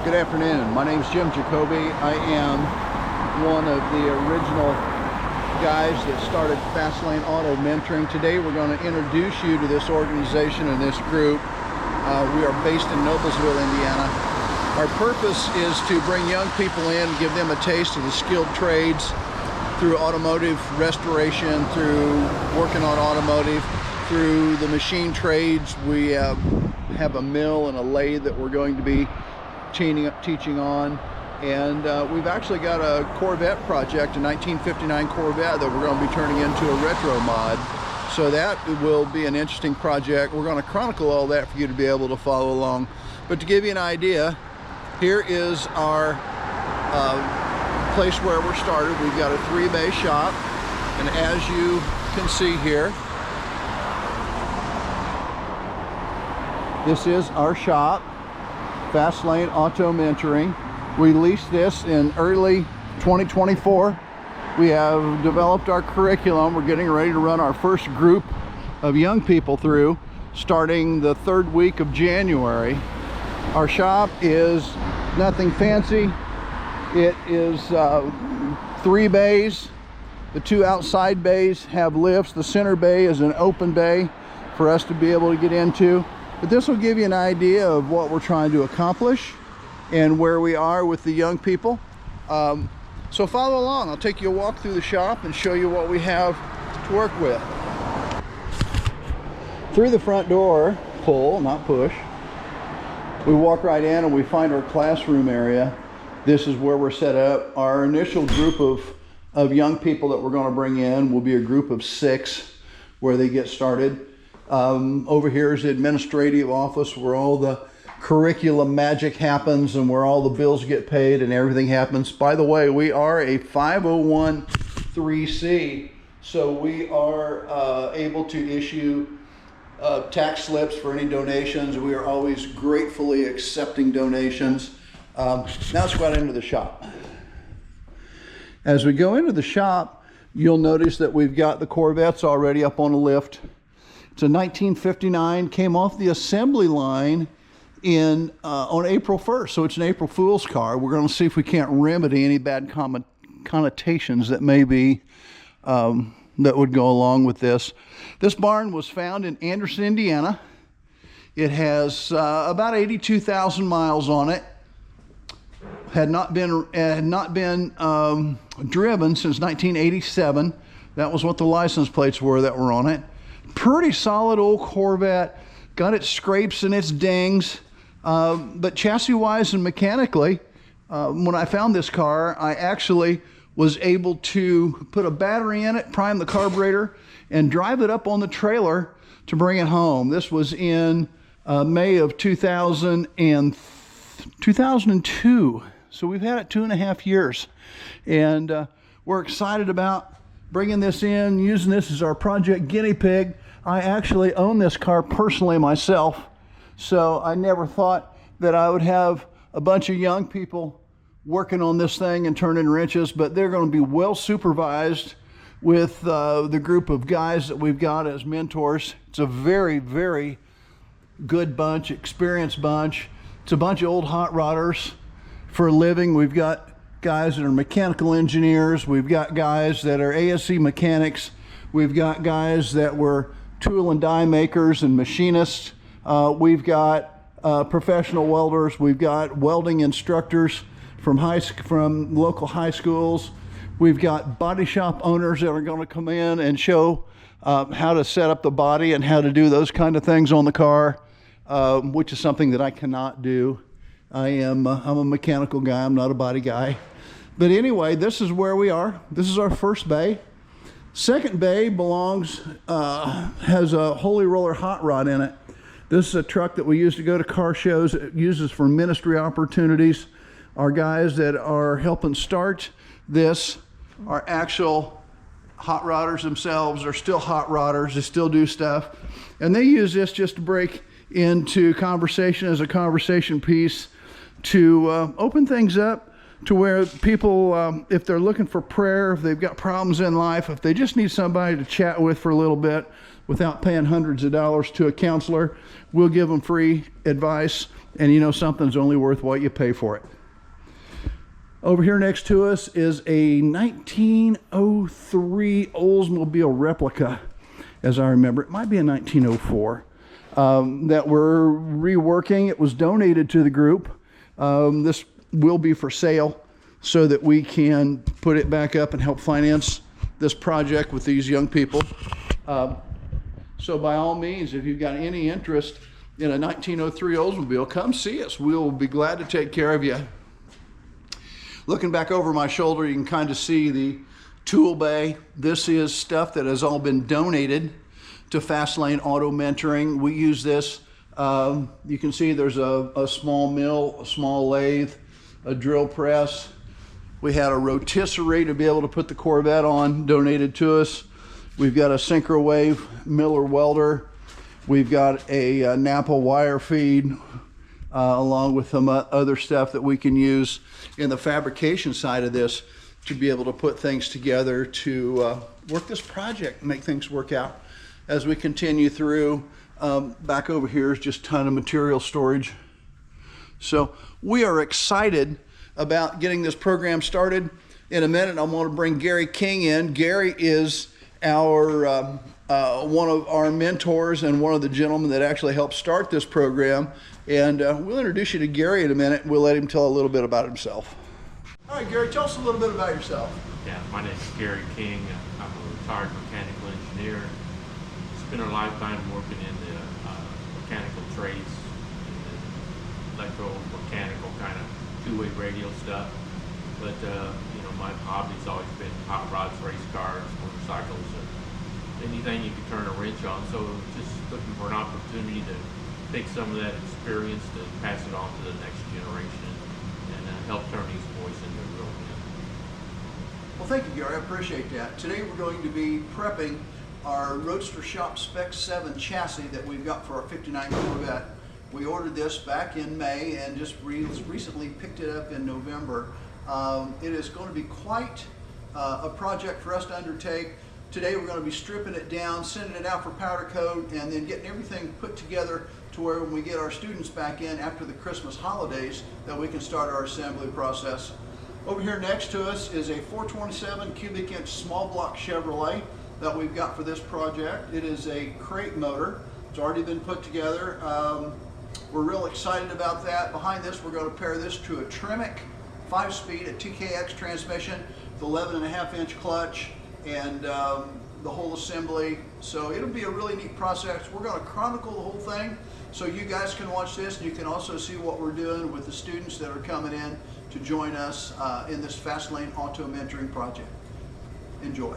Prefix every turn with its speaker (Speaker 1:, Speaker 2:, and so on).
Speaker 1: Good afternoon. My name is Jim Jacoby. I am one of the original guys that started Fastlane AutoMentoring. Today we're going to introduce you to this organization and this group. We are based in Noblesville, Indiana. Our purpose is to bring young people in, give them a taste of the skilled trades through automotive restoration, through working on automotive, through the machine trades. We have a mill and a lathe that we're going to be teaching on, and we've actually got a Corvette project, a 1959 Corvette that we're going to be turning into a retro mod. So that will be an interesting project. We're going to chronicle all that for you to be able to follow along. But to give you an idea, here is our place where we're started. We've got a 3-bay shop, and as you can see here, this is our shop, Fastlane AutoMentoring. We leased this in early 2024. We have developed our curriculum. We're getting ready to run our first group of young people through starting the 3rd week of January. Our shop is nothing fancy. It is 3 bays. The 2 outside bays have lifts. The center bay is an open bay for us to be able to get into. But this will give you an idea of what we're trying to accomplish and where we are with the young people. So follow along. I'll take you a walk through the shop and show you what we have to work with. Through the front door, pull, not push, we walk right in and we find our classroom area. This is where we're set up. Our initial group of young people that we're going to bring in will be a group of 6 where they get started. Over here is the administrative office where all the curriculum magic happens and where all the bills get paid and everything happens. By the way, we are a 501(c), so we are able to issue tax slips for any donations. We are always gratefully accepting donations. Now let's go out into the shop. As we go into the shop, you'll notice that we've got the Corvettes already up on a lift. It's a 1959, came off the assembly line on April 1st, so it's an April Fool's car. We're going to see if we can't remedy any bad connotations that may be, that would go along with this. This barn was found in Anderson, Indiana. It has about 82,000 miles on it. Had not been driven since 1987. That was what the license plates were that were on it. Pretty solid old Corvette, got its scrapes and its dings, but chassis wise and mechanically, when I found this car, I actually was able to put a battery in it, prime the carburetor, and drive it up on the trailer to bring it home. This was in May of 2002, so we've had it 2.5 years, and we're excited about bringing this in, using this as our project guinea pig. I actually own this car personally myself, so I never thought that I would have a bunch of young people working on this thing and turning wrenches, but they're going to be well supervised with the group of guys that we've got as mentors. It's a very, very good bunch, experienced bunch. It's a bunch of old hot rodders for a living. We've got guys that are mechanical engineers. We've got guys that are ASC mechanics. We've got guys that were tool and die makers and machinists. We've got professional welders. We've got welding instructors from local high schools. We've got body shop owners that are going to come in and show how to set up the body and how to do those kind of things on the car, which is something that I cannot do. I'm a mechanical guy. I'm not a body guy. But anyway, this is where we are. This is our first bay. Second bay has a Holy Roller hot rod in it. This is a truck that we use to go to car shows. It uses for ministry opportunities. Our guys that are helping start this are actual hot rodders themselves. They're still hot rodders. They still do stuff. And they use this just to break into conversation as a conversation piece to open things up to where people, if they're looking for prayer, if they've got problems in life, if they just need somebody to chat with for a little bit without paying hundreds of dollars to a counselor, we'll give them free advice and you know something's only worth what you pay for it. Over here next to us is a 1903 Oldsmobile replica, as I remember. It might be a 1904 that we're reworking. It was donated to the group. This will be for sale so that we can put it back up and help finance this project with these young people. So by all means, if you've got any interest in a 1903 Oldsmobile, come see us. We'll be glad to take care of you. Looking back over my shoulder, you can kind of see the tool bay. This is stuff that has all been donated to Fast Lane Auto Mentoring. We use this. You can see there's a small mill, a small lathe, a drill press. We had a rotisserie to be able to put the Corvette on, donated to us. We've got a Synchro-Wave Miller welder. We've got a Napa wire feed, along with some other stuff that we can use in the fabrication side of this to be able to put things together to work this project, make things work out as we continue through. Back over here is just a ton of material storage. So we are excited about getting this program started. In a minute, I want to bring Garry King in. Garry is our one of our mentors and one of the gentlemen that actually helped start this program. And we'll introduce you to Garry in a minute. We'll let him tell a little bit about himself. All right, Garry, tell us a little bit about yourself.
Speaker 2: Yeah, my name is Garry King. I'm a retired mechanical engineer. Spent a lifetime working in the mechanical trades, in the electromechanical kind of two-way radio stuff. But you know, my hobby's always been hot rods, race cars, motorcycles, and anything you can turn a wrench on. So just looking for an opportunity to take some of that experience to pass it on to the next generation and help turn these boys into real men.
Speaker 1: Well, thank you, Garry. I appreciate that. Today we're going to be prepping our Roadster Shop Spec 7 chassis that we've got for our 59 Corvette. We ordered this back in May and just recently picked it up in November. It is going to be quite a project for us to undertake. Today we're going to be stripping it down, sending it out for powder coat, and then getting everything put together to where when we get our students back in after the Christmas holidays, that we can start our assembly process. Over here next to us is a 427 cubic inch small block Chevrolet that we've got for this project. It is a crate motor. It's already been put together. We're real excited about that. Behind this, we're going to pair this to a Tremec 5-speed, a TKX transmission with 11.5-inch clutch and the whole assembly. So it'll be a really neat process. We're going to chronicle the whole thing so you guys can watch this, and you can also see what we're doing with the students that are coming in to join us in this Fast Lane Auto Mentoring project. Enjoy.